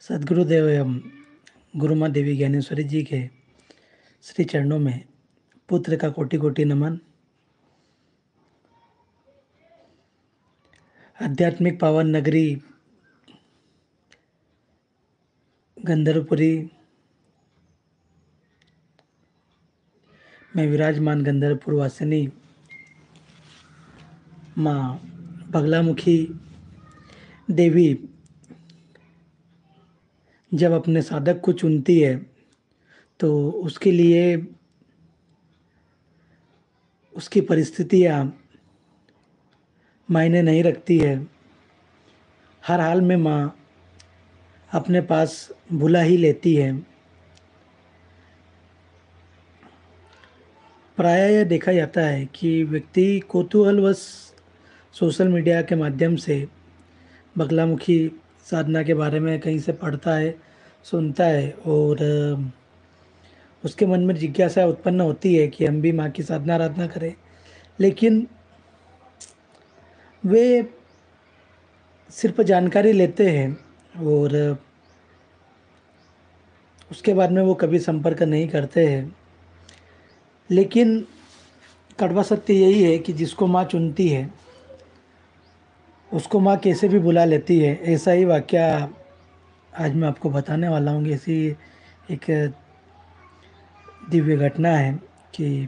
सद्गुरुदेव एवं गुरुमाँ देवी ज्ञानेश्वरी जी के श्री चरणों में पुत्र का कोटि कोटि नमन। आध्यात्मिक पावन नगरी गंधर्वपुरी में विराजमान गंधर्वपुर वासिनी माँ बगलामुखी देवी जब अपने साधक को चुनती है तो उसके लिए उसकी परिस्थितियाँ मायने नहीं रखती है। हर हाल में माँ अपने पास बुला ही लेती है। प्रायः यह देखा जाता है कि व्यक्ति कौतूहलवश सोशल मीडिया के माध्यम से बगलामुखी साधना के बारे में कहीं से पढ़ता है, सुनता है और उसके मन में जिज्ञासा उत्पन्न होती है कि हम भी माँ की साधना आराधना करें। लेकिन वे सिर्फ जानकारी लेते हैं और उसके बाद में वो कभी संपर्क नहीं करते हैं। लेकिन कड़वा सत्य यही है कि जिसको माँ चुनती है उसको माँ कैसे भी बुला लेती है। ऐसा ही वाकया आज मैं आपको बताने वाला हूँ। ऐसी एक दिव्य घटना है कि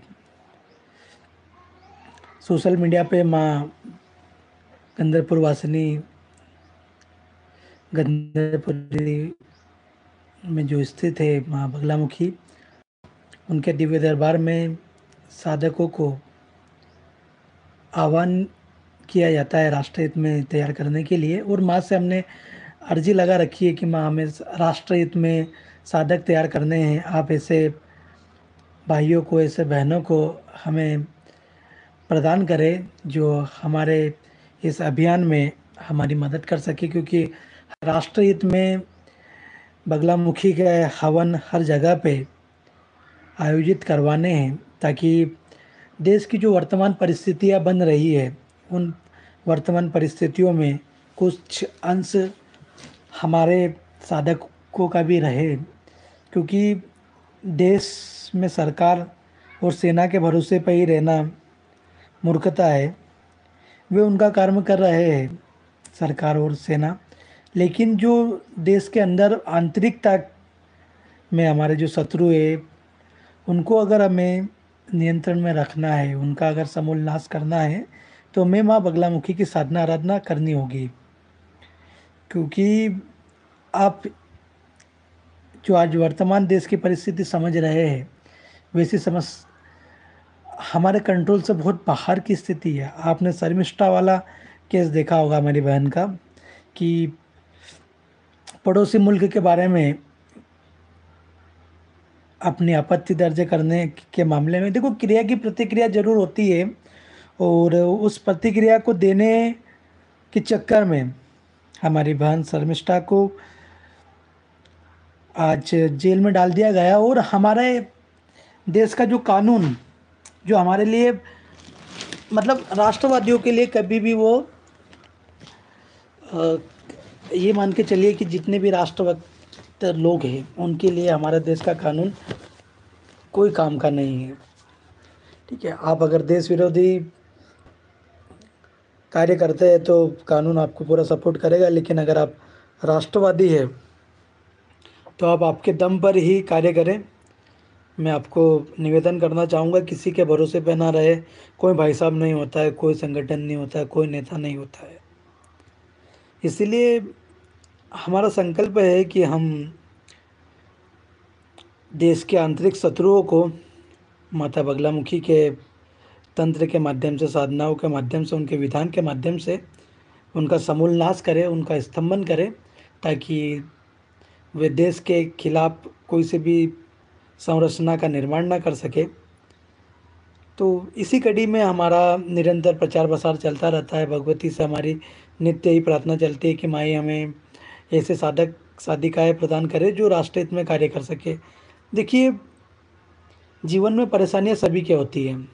सोशल मीडिया पे माँ गंधर्वपुर वासिनी गंधर्वपुरी में जो स्थित है माँ बगलामुखी, उनके दिव्य दरबार में साधकों को आह्वान किया जाता है राष्ट्रहित में तैयार करने के लिए। और माँ से हमने अर्जी लगा रखी है कि माँ हमें राष्ट्रहित में साधक तैयार करने हैं, आप ऐसे भाइयों को, ऐसे बहनों को हमें प्रदान करें जो हमारे इस अभियान में हमारी मदद कर सके। क्योंकि राष्ट्रहित में बगलामुखी के हवन हर जगह पे आयोजित करवाने हैं ताकि देश की जो वर्तमान परिस्थितियां बन रही है उन वर्तमान परिस्थितियों में कुछ अंश हमारे साधकों का भी रहे। क्योंकि देश में सरकार और सेना के भरोसे पर ही रहना मूर्खता है। वे उनका कर्म कर रहे हैं, सरकार और सेना, लेकिन जो देश के अंदर आंतरिकता में हमारे जो शत्रु है उनको अगर हमें नियंत्रण में रखना है, उनका अगर समूल नाश करना है तो हमें माँ बगलामुखी की साधना आराधना करनी होगी। क्योंकि आप जो आज वर्तमान देश की परिस्थिति समझ रहे हैं वैसी समझ हमारे कंट्रोल से बहुत बाहर की स्थिति है। आपने शर्मिष्ठा वाला केस देखा होगा मेरी बहन का, कि पड़ोसी मुल्क के बारे में अपनी आपत्ति दर्ज करने के मामले में देखो, क्रिया की प्रतिक्रिया जरूर होती है और उस प्रतिक्रिया को देने के चक्कर में हमारी बहन शर्मिष्ठा को आज जेल में डाल दिया गया। और हमारे देश का जो कानून, जो हमारे लिए मतलब राष्ट्रवादियों के लिए कभी भी वो ये मान के चलिए कि जितने भी राष्ट्रभक्त लोग हैं उनके लिए हमारे देश का कानून कोई काम का नहीं है। ठीक है, आप अगर देश विरोधी कार्य करते हैं तो कानून आपको पूरा सपोर्ट करेगा, लेकिन अगर आप राष्ट्रवादी है तो आप आपके दम पर ही कार्य करें। मैं आपको निवेदन करना चाहूँगा, किसी के भरोसे पे ना रहे। कोई भाई साहब नहीं होता है, कोई संगठन नहीं होता है, कोई नेता नहीं होता है। इसीलिए हमारा संकल्प है कि हम देश के आंतरिक शत्रुओं को माता बगलामुखी के तंत्र के माध्यम से, साधनाओं के माध्यम से, उनके विधान के माध्यम से उनका समूल नाश करें, उनका स्तंभन करें, ताकि वे देश के खिलाफ कोई से भी संरचना का निर्माण ना कर सके। तो इसी कड़ी में हमारा निरंतर प्रचार प्रसार चलता रहता है। भगवती से हमारी नित्य ही प्रार्थना चलती है कि माई हमें ऐसे साधक साधिकाएँ प्रदान करे जो राष्ट्रहित में कार्य कर सके। देखिए, जीवन में परेशानियां सभी के होती हैं,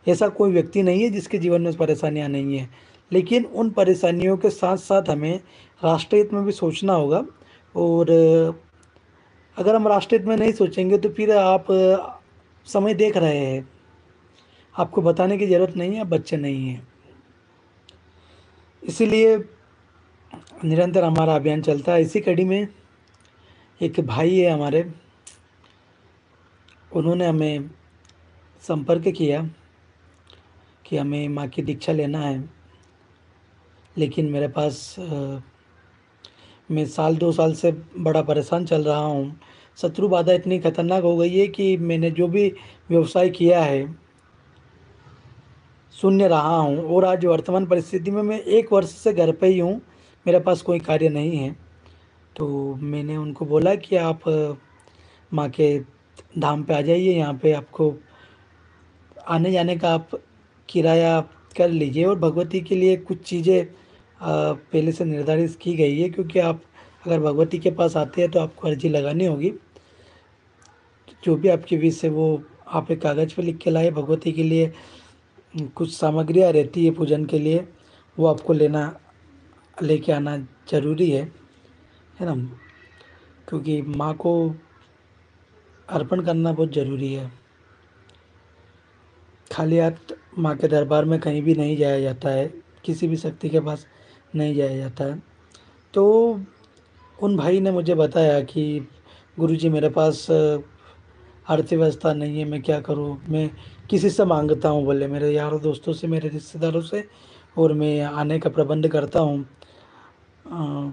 ऐसा कोई व्यक्ति नहीं है जिसके जीवन में परेशानियां नहीं है। लेकिन उन परेशानियों के साथ साथ हमें राष्ट्रहित में भी सोचना होगा और अगर हम राष्ट्र हित में नहीं सोचेंगे तो फिर आप समय देख रहे हैं, आपको बताने की ज़रूरत नहीं है, आप बच्चे नहीं हैं। इसीलिए निरंतर हमारा अभियान चलता है। इसी कड़ी में एक भाई है हमारे, उन्होंने हमें संपर्क किया कि हमें माँ की दीक्षा लेना है, लेकिन मेरे पास मैं साल 2 साल से बड़ा परेशान चल रहा हूँ। शत्रु बाधा इतनी खतरनाक हो गई है कि मैंने जो भी व्यवसाय किया है शून्य रहा हूँ, और आज वर्तमान परिस्थिति में मैं 1 वर्ष से घर पे ही हूँ, मेरे पास कोई कार्य नहीं है। तो मैंने उनको बोला कि आप माँ के धाम पे आ जाइए, यहाँ पे आपको आने जाने का आप किराया कर लीजिए, और भगवती के लिए कुछ चीज़ें पहले से निर्धारित की गई है, क्योंकि आप अगर भगवती के पास आते हैं तो आपको अर्जी लगानी होगी। जो भी आपकी विश है वो आप एक कागज़ पे लिख के लाए। भगवती के लिए कुछ सामग्रियाँ रहती है पूजन के लिए, वो आपको लेके आना ज़रूरी है ना, क्योंकि माँ को अर्पण करना बहुत ज़रूरी है। खाली हाथ माँ के दरबार में कहीं भी नहीं जाया जाता है, किसी भी शक्ति के पास नहीं जाया जाता है। तो उन भाई ने मुझे बताया कि गुरुजी मेरे पास अर्थव्यवस्था नहीं है, मैं क्या करूँ, मैं किसी से मांगता हूँ, बोले मेरे यारों दोस्तों से, मेरे रिश्तेदारों से, और मैं आने का प्रबंध करता हूँ। अ,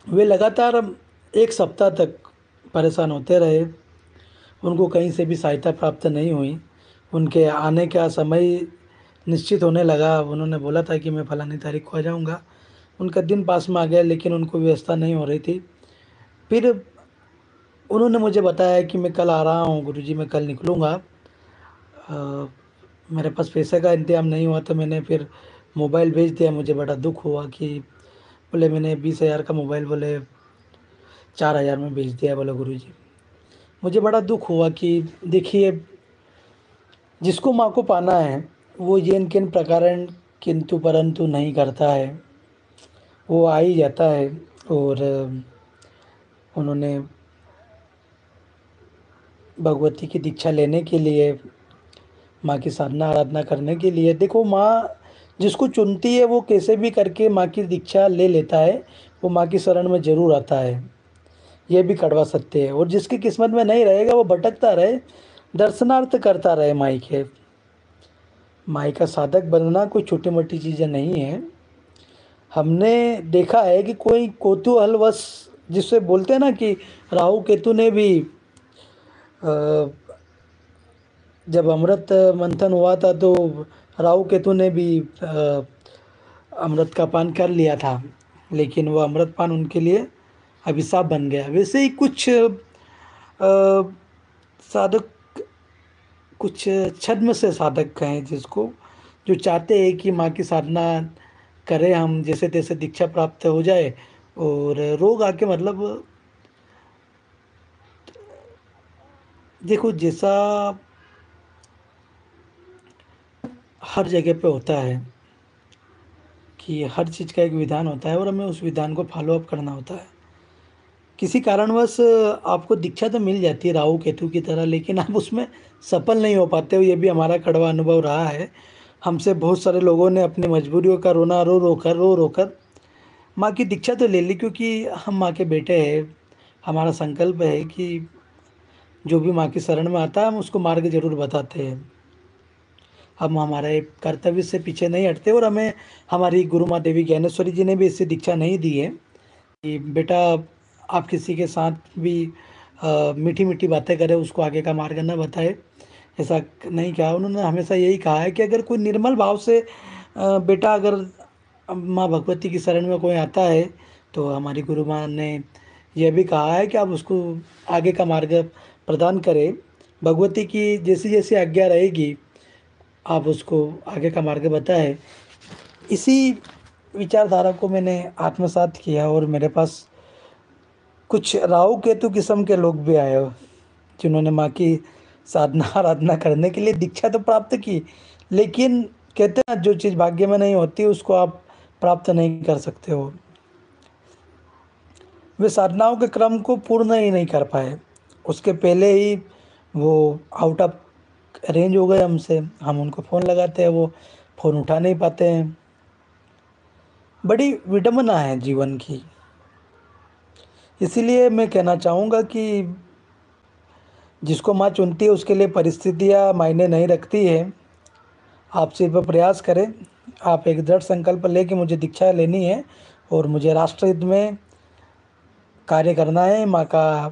वे लगातार 1 सप्ताह तक परेशान होते रहे, उनको कहीं से भी सहायता प्राप्त नहीं हुई। उनके आने का समय निश्चित होने लगा, उन्होंने बोला था कि मैं फलानी तारीख को आ जाऊँगा, उनका दिन पास में आ गया, लेकिन उनको व्यवस्था नहीं हो रही थी। फिर उन्होंने मुझे बताया कि मैं कल आ रहा हूँ गुरुजी, मैं कल निकलूँगा। मेरे पास पैसे का इंतजाम नहीं हुआ, तो मैंने फिर मोबाइल भेज दिया। मुझे बड़ा दुख हुआ कि बोले मैंने 20,000 का मोबाइल बोले 4,000 में बेच दिया, बोले गुरुजी। मुझे बड़ा दुख हुआ कि देखिए, जिसको माँ को पाना है वो येन केन प्रकारन किंतु परंतु नहीं करता है, वो आ ही जाता है। और उन्होंने भगवती की दीक्षा लेने के लिए, माँ की साधना आराधना करने के लिए, देखो माँ जिसको चुनती है वो कैसे भी करके माँ की दीक्षा ले लेता है, वो माँ की शरण में जरूर आता है, ये भी कड़वा सत्य है। और जिसकी किस्मत में नहीं रहेगा वो भटकता रहे, दर्शनार्थ करता रहे माई के। माई का साधक बनना कोई छोटी मोटी चीज़ें नहीं है। हमने देखा है कि कोई कौतूहलवश, जिससे बोलते हैं ना कि राहु केतु ने भी अ, जब अमृत मंथन हुआ था तो राहु केतु ने भी अमृत का पान कर लिया था, लेकिन वो अमृत पान उनके लिए अभिशाप बन गया। वैसे ही कुछ साधक, कुछ छद्म से साधक कहें जिसको, जो चाहते हैं कि माँ की साधना करें हम, जैसे तैसे दीक्षा प्राप्त हो जाए, और रोग आके मतलब, देखो जैसा हर जगह पे होता है कि हर चीज़ का एक विधान होता है, और हमें उस विधान को फॉलो अप करना होता है। किसी कारणवश आपको दीक्षा तो मिल जाती है राहु केतु की तरह, लेकिन आप उसमें सफल नहीं हो पाते हो, ये भी हमारा कड़वा अनुभव रहा है। हमसे बहुत सारे लोगों ने अपनी मजबूरियों का रोना रो रो कर माँ की दीक्षा तो ले ली, क्योंकि हम माँ के बेटे हैं। हमारा संकल्प है कि जो भी माँ की शरण में आता है हम उसको मार्ग जरूर बताते हैं। हम हमारे कर्तव्य से पीछे नहीं हटते, और हमें हमारी गुरु माँ देवी ज्ञानेश्वरी जी ने भी इससे दीक्षा नहीं दी है कि बेटा आप किसी के साथ भी मीठी मीठी बातें करें, उसको आगे का मार्ग न बताए, ऐसा नहीं कहा। उन्होंने हमेशा यही कहा है कि अगर कोई निर्मल भाव से बेटा अगर माँ भगवती की शरण में कोई आता है, तो हमारी गुरु माँ ने यह भी कहा है कि आप उसको आगे का मार्ग प्रदान करें। भगवती की जैसी जैसी आज्ञा रहेगी आप उसको आगे का मार्ग बताएं। इसी विचारधारा को मैंने आत्मसात किया, और मेरे पास कुछ राहु केतु किस्म के लोग भी आए हो, जिन्होंने माँ की साधना आराधना करने के लिए दीक्षा तो प्राप्त की, लेकिन कहते हैं ना, जो चीज़ भाग्य में नहीं होती उसको आप प्राप्त नहीं कर सकते हो। वे साधनाओं के क्रम को पूर्ण ही नहीं कर पाए। उसके पहले ही वो आउट ऑफ रेंज हो गए हमसे। हम उनको फ़ोन लगाते हैं, वो फ़ोन उठा नहीं पाते हैं। बड़ी विडंबना है जीवन की। इसीलिए मैं कहना चाहूँगा कि जिसको माँ चुनती है उसके लिए परिस्थितियाँ मायने नहीं रखती है। आप सिर्फ प्रयास करें। आप एक दृढ़ संकल्प लें कि मुझे दीक्षा लेनी है और मुझे राष्ट्रहित में कार्य करना है, माँ का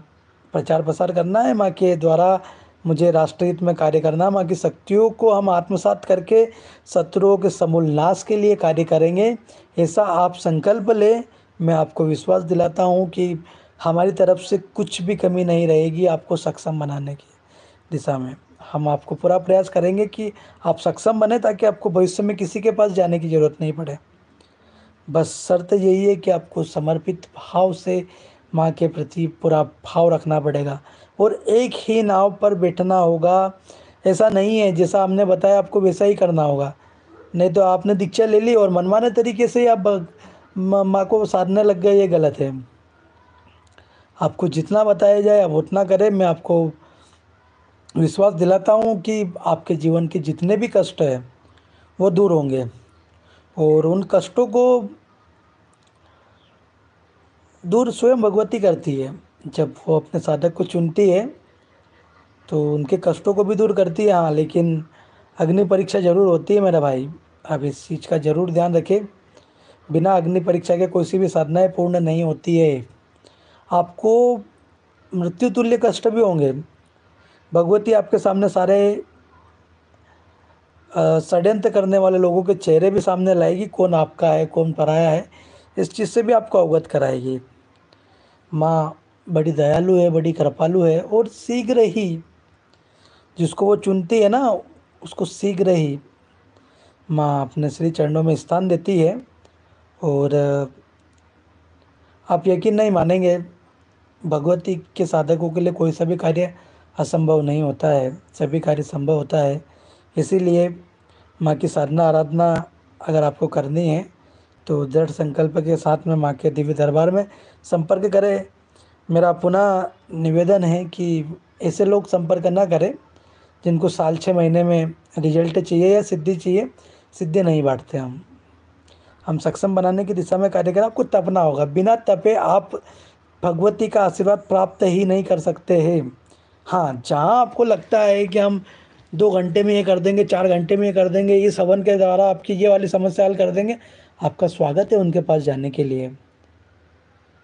प्रचार प्रसार करना है, माँ के द्वारा मुझे राष्ट्रहित में कार्य करना है। माँ की शक्तियों को हम आत्मसात करके शत्रुओं के समूल नाश के लिए कार्य करेंगे, ऐसा आप संकल्प लें। मैं आपको विश्वास दिलाता हूँ कि हमारी तरफ से कुछ भी कमी नहीं रहेगी आपको सक्षम बनाने की दिशा में। हम आपको पूरा प्रयास करेंगे कि आप सक्षम बने, ताकि आपको भविष्य में किसी के पास जाने की ज़रूरत नहीं पड़े। बस शर्त यही है कि आपको समर्पित भाव से माँ के प्रति पूरा भाव रखना पड़ेगा और एक ही नाव पर बैठना होगा। ऐसा नहीं है जैसा हमने बताया आपको वैसा ही करना होगा, नहीं तो आपने दीक्षा ले ली और मनमाने तरीके से आप माँ को साधने लग गए, ये गलत है। आपको जितना बताया जाए आप उतना करें। मैं आपको विश्वास दिलाता हूँ कि आपके जीवन के जितने भी कष्ट हैं वो दूर होंगे और उन कष्टों को दूर स्वयं भगवती करती है। जब वो अपने साधक को चुनती है तो उनके कष्टों को भी दूर करती है। हाँ, लेकिन अग्नि परीक्षा ज़रूर होती है मेरा भाई। आप इस चीज़ का ज़रूर ध्यान रखें। बिना अग्नि परीक्षा के कोई सी भी साधनाएँ पूर्ण नहीं होती है। आपको मृत्यु तुल्य कष्ट भी होंगे। भगवती आपके सामने सारे षड्यंत्र करने वाले लोगों के चेहरे भी सामने लाएगी, कौन आपका है कौन पराया है, इस चीज़ से भी आपको अवगत कराएगी। माँ बड़ी दयालु है, बड़ी कृपालु है और शीघ्र ही जिसको वो चुनती है ना, उसको शीघ्र ही माँ अपने श्री चरणों में स्थान देती है। और आप यकीन नहीं मानेंगे, भगवती के साधकों के लिए कोई सा भी कार्य असंभव नहीं होता है, सभी कार्य संभव होता है। इसीलिए माँ की साधना आराधना अगर आपको करनी है तो दृढ़ संकल्प के साथ में माँ के दिव्य दरबार में संपर्क करें। मेरा पुनः निवेदन है कि ऐसे लोग संपर्क ना करें जिनको साल 6 महीने में रिजल्ट चाहिए या सिद्धि चाहिए। सिद्धि नहीं बांटते हम सक्षम बनाने की दिशा में कार्य करें। आपको तपना होगा, बिना तपे आप भगवती का आशीर्वाद प्राप्त ही नहीं कर सकते हैं। हाँ, जहाँ आपको लगता है कि हम 2 घंटे में ये कर देंगे, 4 घंटे में ये कर देंगे, इस हवन के द्वारा आपकी ये वाली समस्या हल कर देंगे, आपका स्वागत है उनके पास जाने के लिए।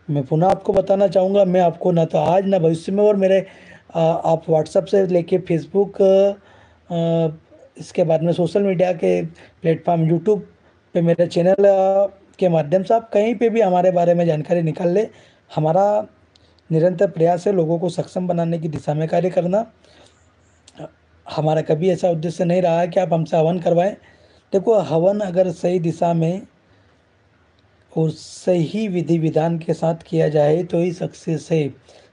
मैं पुनः आपको बताना चाहूँगा, मैं आपको ना तो आज ना भविष्य में और मेरे आप व्हाट्सएप से लेके फेसबुक, इसके बाद में सोशल मीडिया के प्लेटफॉर्म यूट्यूब पे मेरे चैनल के माध्यम से आप कहीं पे भी हमारे बारे में जानकारी निकाल ले। हमारा निरंतर प्रयास है लोगों को सक्षम बनाने की दिशा में कार्य करना। हमारा कभी ऐसा उद्देश्य नहीं रहा है कि आप हमसे हवन करवाएं। देखो, हवन अगर सही दिशा में और सही विधि विधान के साथ किया जाए तो ही सक्सेस है।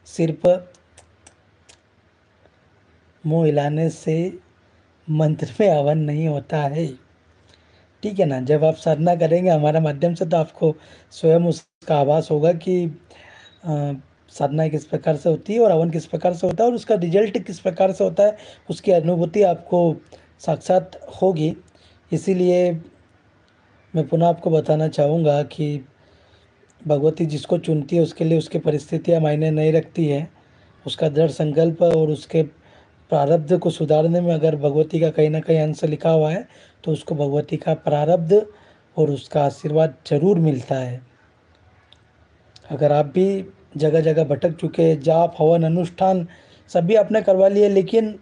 सिर्फ मुंह हिलाने से मंत्र में हवन नहीं होता है, ठीक है ना। जब आप साधना करेंगे हमारे माध्यम से तो आपको स्वयं उसका आभास होगा कि अ, साधना किस प्रकार से होती है और हवन किस प्रकार से होता है और उसका रिजल्ट किस प्रकार से होता है, उसकी अनुभूति आपको साक्षात होगी। इसीलिए मैं पुनः आपको बताना चाहूँगा कि भगवती जिसको चुनती है उसके लिए उसकी परिस्थितियाँ मायने नहीं रखती है। उसका दृढ़ संकल्प और उसके प्रारब्ध को सुधारने में अगर भगवती का कहीं ना कहीं अंश लिखा हुआ है तो उसको भगवती का प्रारब्ध और उसका आशीर्वाद जरूर मिलता है। अगर आप भी जगह जगह भटक चुके, जाप हवन अनुष्ठान सभी आपने करवा लिए, लेकिन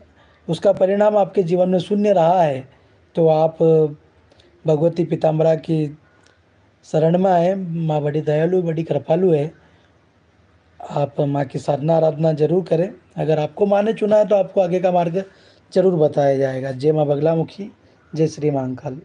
उसका परिणाम आपके जीवन में शून्य रहा है, तो आप भगवती पीताम्बरा की शरण में आए। माँ बड़ी दयालु बड़ी कृपालु है। आप माँ की साधना आराधना जरूर करें। अगर आपको माँ ने चुना है तो आपको आगे का मार्ग जरूर बताया जाएगा। जय माँ बगलामुखी, जय श्री महाकाल।